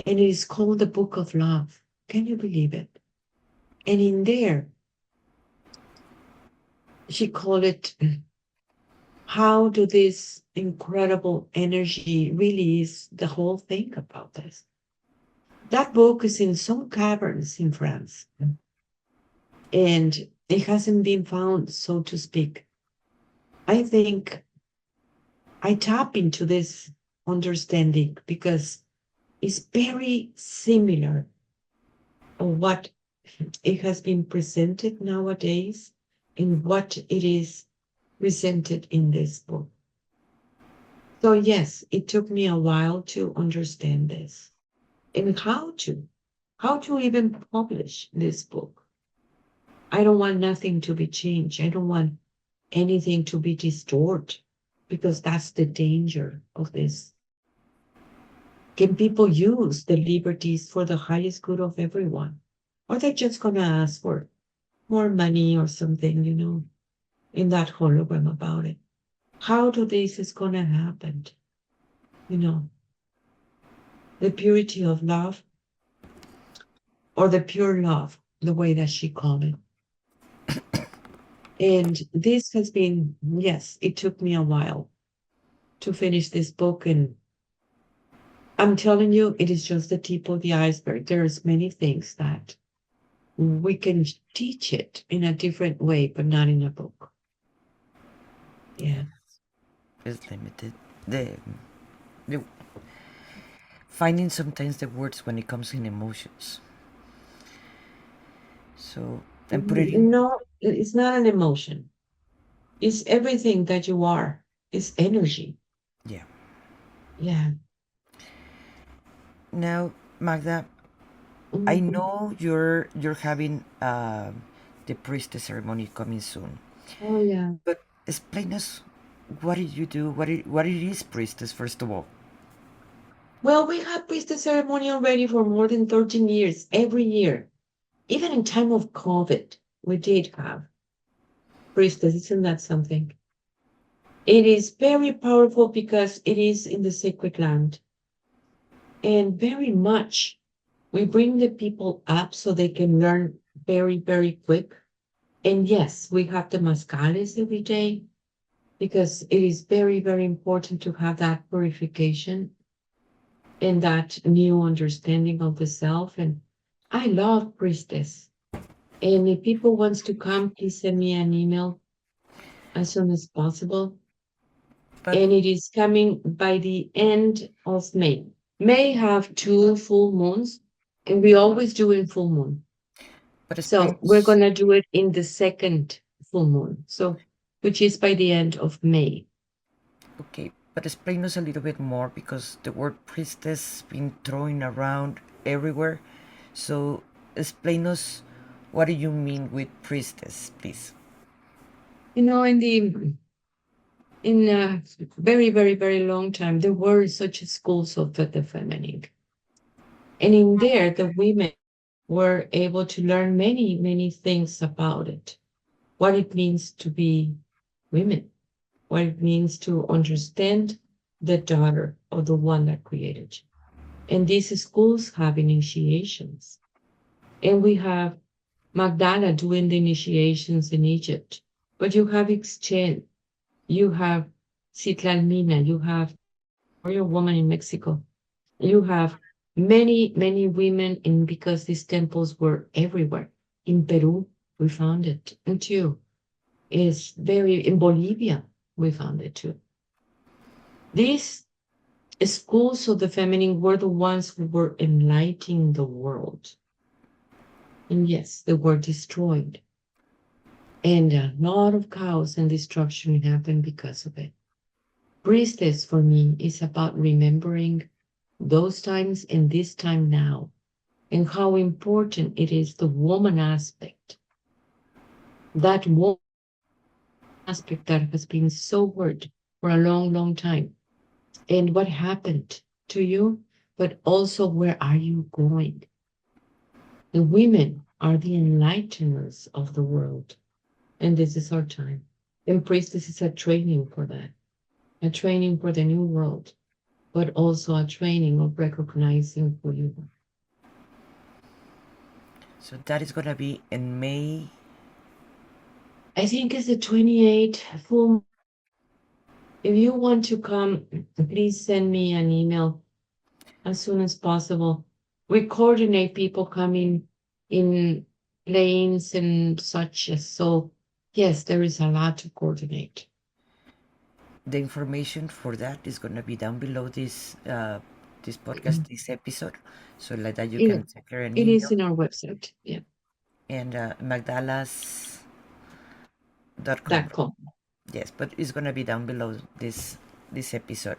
[SPEAKER 3] and it is called the Book of Love. Can you believe it? And in there, she called it, how do this incredible energy really is the whole thing about this. That book is in some caverns in France, and it hasn't been found, so to speak. I think I tap into this understanding because it's very similar of what it has been presented nowadays and what it is presented in this book. So yes, it took me a while to understand this and how to even publish this book. I don't want nothing to be changed. I don't want anything to be distorted because that's the danger of this. Can people use the liberties for the highest good of everyone? Or they're just going to ask for more money or something, in that hologram about it? How do this is going to happen? You know, the purity of love or the pure love, the way that she called it. And this has been, yes, it took me a while to finish this book. And I'm telling you, it is just the tip of the iceberg. There's many things that we can teach it in a different way, but not in a book. Yeah.
[SPEAKER 2] It's limited. The finding sometimes the words when it comes in emotions. So and put it in.
[SPEAKER 3] No, it's not an emotion. It's everything that you are. It's energy.
[SPEAKER 2] Yeah.
[SPEAKER 3] Yeah.
[SPEAKER 2] Now, Magda, I
[SPEAKER 3] Mhm.
[SPEAKER 2] know you're having the priestess ceremony coming soon,
[SPEAKER 3] Oh, yeah.
[SPEAKER 2] but explain us what did you do? What it is priestess first of all?
[SPEAKER 3] Well, we have priestess ceremony already for more than 13 years, every year. Even in time of COVID, we did have priestess. Isn't that something? It is very powerful because it is in the sacred land. And very much we bring the people up so they can learn very, very quick. And yes, we have the mascales every day because it is very, very important to have that purification and that new understanding of the self. And I love priestess. And if people wants to come, please send me an email as soon as possible.
[SPEAKER 2] But
[SPEAKER 3] And it is coming by the end of May. May have 2 full moons, and we always do in full moon.
[SPEAKER 2] but explain
[SPEAKER 3] So we're
[SPEAKER 2] us.
[SPEAKER 3] gonna do it in the second full moon. So which is by the end of May.
[SPEAKER 2] Okay, but explain us a little bit more because the word priestess been thrown around everywhere. So explain us what do you mean with priestess, please?
[SPEAKER 3] In a very, very, very long time, there were such schools of the feminine. And in there, the women were able to learn many, many things about it. What it means to be women, what it means to understand the daughter of the one that created you. And these schools have initiations. And we have Magdala doing the initiations in Egypt. But you have Ixchel, you have Citlalmina, you have Warrior Woman in Mexico. You have many, many women in because these temples were everywhere. In Peru, we found it. And too. Is very in Bolivia, we found it too. These schools of the feminine were the ones who were enlightening the world. And yes, they were destroyed. And a lot of chaos and destruction happened because of it. Priestess for me is about remembering those times and this time now, and how important it is the woman aspect. That woman aspect that has been so hurt for a long, long time. And what happened to you, but also where are you going? The women are the enlighteners of the world. And this is our time. And priestess is a training for that, a training for the new world, but also a training of recognizing who you are.
[SPEAKER 2] So that is gonna be in May.
[SPEAKER 3] I think it's the 28th full. If you want to come, please send me an email as soon as possible. We coordinate people coming in planes and such. So, yes, there is a lot to coordinate.
[SPEAKER 2] The information for that is going to be down below this podcast, this episode, so like that you
[SPEAKER 3] Yeah,
[SPEAKER 2] can check her an
[SPEAKER 3] it is
[SPEAKER 2] email.
[SPEAKER 3] in our website. Yeah,
[SPEAKER 2] And magdalas.com.
[SPEAKER 3] that com.
[SPEAKER 2] Yes, but it's going to be down below this episode,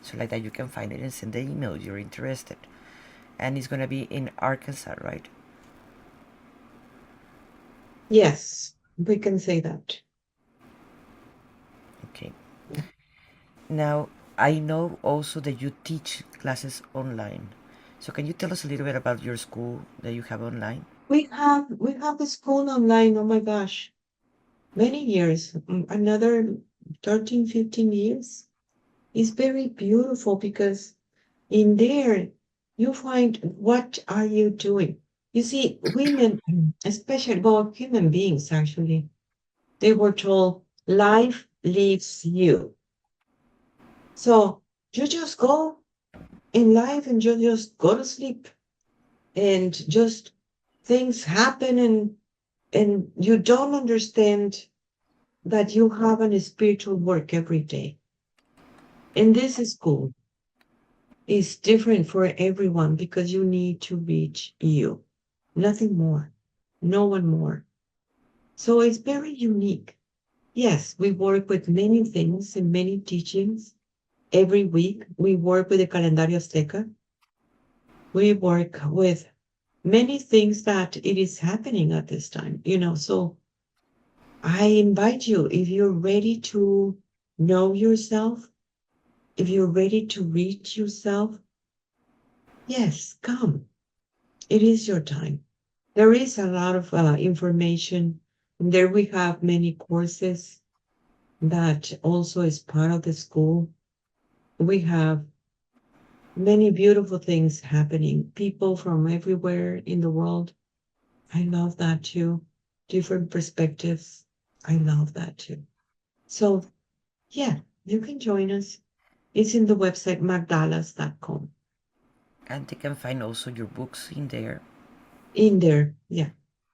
[SPEAKER 2] so like that you can find it and send the email if you're interested. And it's going to be in Arkansas, right?
[SPEAKER 3] Yes, we can say that.
[SPEAKER 2] Okay.
[SPEAKER 3] Yeah.
[SPEAKER 2] Now, I know also that you teach classes online. So can you tell us a little bit about your school that you have online?
[SPEAKER 3] We have the school online. Oh my gosh, many years, another 13, 15 years. It's very beautiful because in there you find what are you doing. You see, women, especially well, human beings actually, they were told life leaves you. So you just go in life and you just go to sleep and just things happen and you don't understand that you have a spiritual work every day. And this is cool. It's different for everyone because you need to reach you. Nothing more. No one more. So it's very unique. Yes, we work with many things and many teachings. Every week we work with the Calendario Azteca. We work with many things that it is happening at this time. So I invite you, if you're ready to know yourself, if you're ready to reach yourself, yes, come. It is your time. There is a lot of information. And there we have many courses that also is part of the school. We have many beautiful things happening. People from everywhere in the world. I love that too. Different perspectives. I love that too. So, yeah, you can join us. It's in the website magdalas.com.
[SPEAKER 2] And they can find also your books in there
[SPEAKER 3] In there, yeah,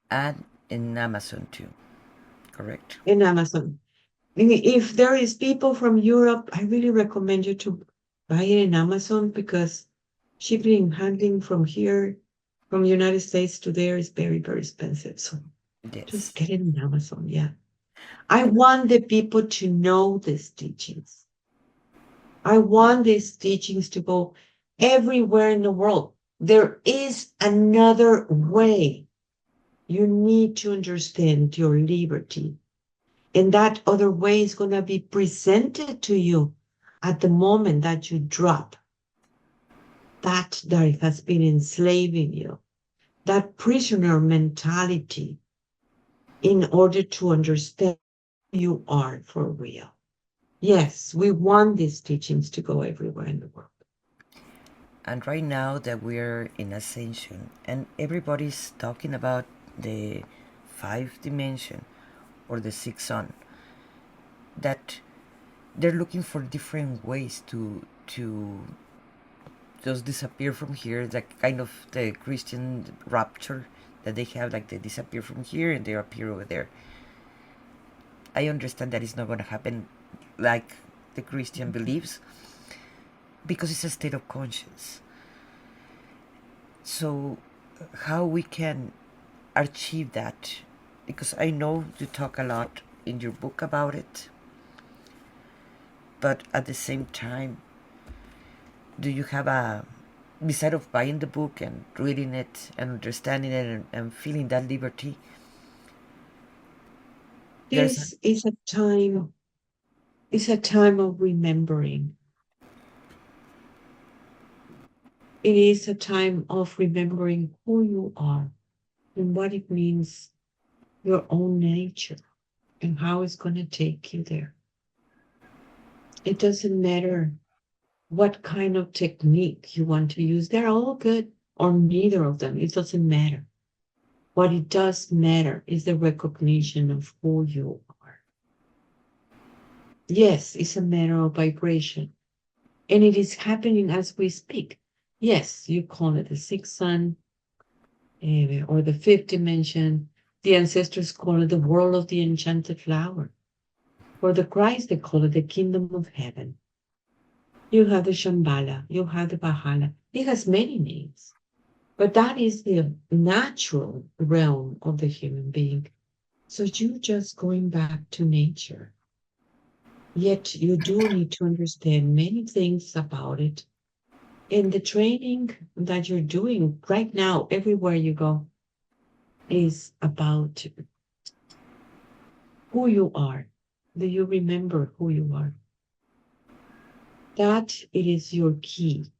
[SPEAKER 2] and in Amazon too, correct?
[SPEAKER 3] in Amazon. If there is people from Europe, I really recommend you to buy it in Amazon because shipping and handling from here, from United States to there is very, very expensive. So just
[SPEAKER 2] Yes.
[SPEAKER 3] get it in Amazon. Yeah. I want the people to know these teachings. I want these teachings to go everywhere in the world. There is another way. You need to understand your liberty. And that other way is going to be presented to you at the moment that you drop that has been enslaving you, that prisoner mentality, in order to understand who you are for real. Yes, we want these teachings to go everywhere in the world.
[SPEAKER 2] And right now that we're in ascension and everybody's talking about the five dimension or the sixth sun, that they're looking for different ways to just disappear from here, like kind of the Christian rapture that they have, like they disappear from here and they appear over there. I understand that it's not going to happen like the Christian believes because it's a state of conscience. So how we can achieve that, because I know you talk a lot in your book about it, but at the same time, do you have a, beside of buying the book and reading it and understanding it and feeling that liberty, there's a,
[SPEAKER 3] This is a time of remembering. It is a time of remembering who you are and what it means, your own nature, and how it's going to take you there. It doesn't matter what kind of technique you want to use. They're all good, or neither of them. It doesn't matter. What it does matter is the recognition of who you are. Yes, it's a matter of vibration, and it is happening as we speak. Yes, you call it the sixth sun or the fifth dimension. The ancestors call it the world of the enchanted flower. For the Christ, they call it the kingdom of heaven. You have the Shambhala, you have the Valhalla. It has many names, but that is the natural realm of the human being. So you're just going back to nature. Yet you do need to understand many things about it. And the training that you're doing right now, everywhere you go, is about who you are. Do you remember who you are? That it is your key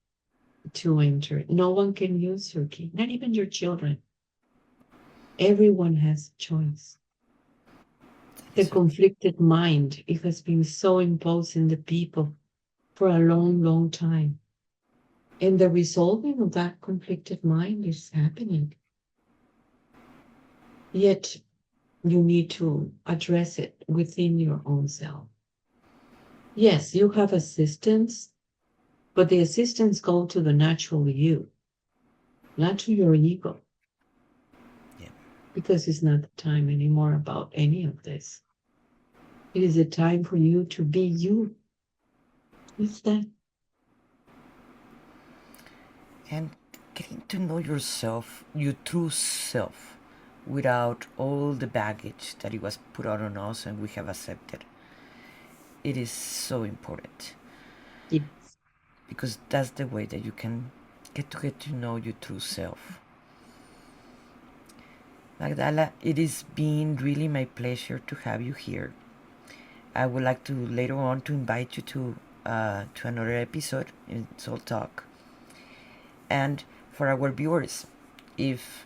[SPEAKER 3] to enter. No one can use your key, not even your children. Everyone has a choice. The
[SPEAKER 2] So,
[SPEAKER 3] conflicted mind, it has been so imposed in the people for a long, long time. And the resolving of that conflicted mind is happening. Yet you need to address it within your own self. Yes, you have assistance, but the assistance go to the natural you, not to your ego,
[SPEAKER 2] yeah.
[SPEAKER 3] because it's not the time anymore about any of this. It is a time for you to be you. It's that.
[SPEAKER 2] And getting to know yourself, your true self, without all the baggage that it was put out on us and we have accepted. It is so important
[SPEAKER 3] Yes.
[SPEAKER 2] because that's the way that you can get to know your true self. Magdala, it has been really my pleasure to have you here. I would like to later on to invite you to another episode in Soul Talk. And for our viewers, if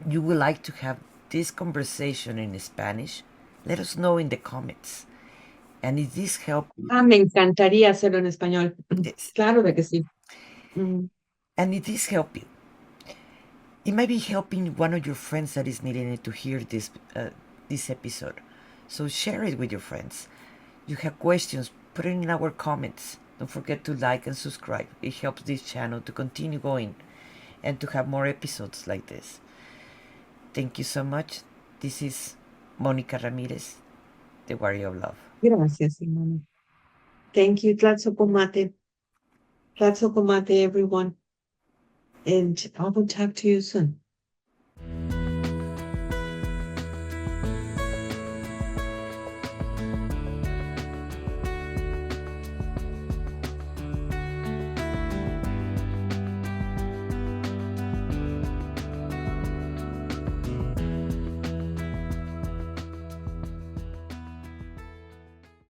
[SPEAKER 2] you would like to have this conversation in Spanish, let us know in the comments. And if this helped you,
[SPEAKER 3] Ah, me encantaría hacerlo en español.
[SPEAKER 2] this,
[SPEAKER 3] Claro de que sí. Mm.
[SPEAKER 2] and if this helped you, it might be helping one of your friends that is needing it to hear this episode. So share it with your friends. You have questions, put it in our comments. Don't forget to like and subscribe. It helps this channel to continue going and to have more episodes like this. Thank you so much. This is Monica Ramirez, the Warrior of Love.
[SPEAKER 3] Gracias, Simone. Thank you, Tlatzocomate. Tlatzocomate, everyone. And I will talk to you soon.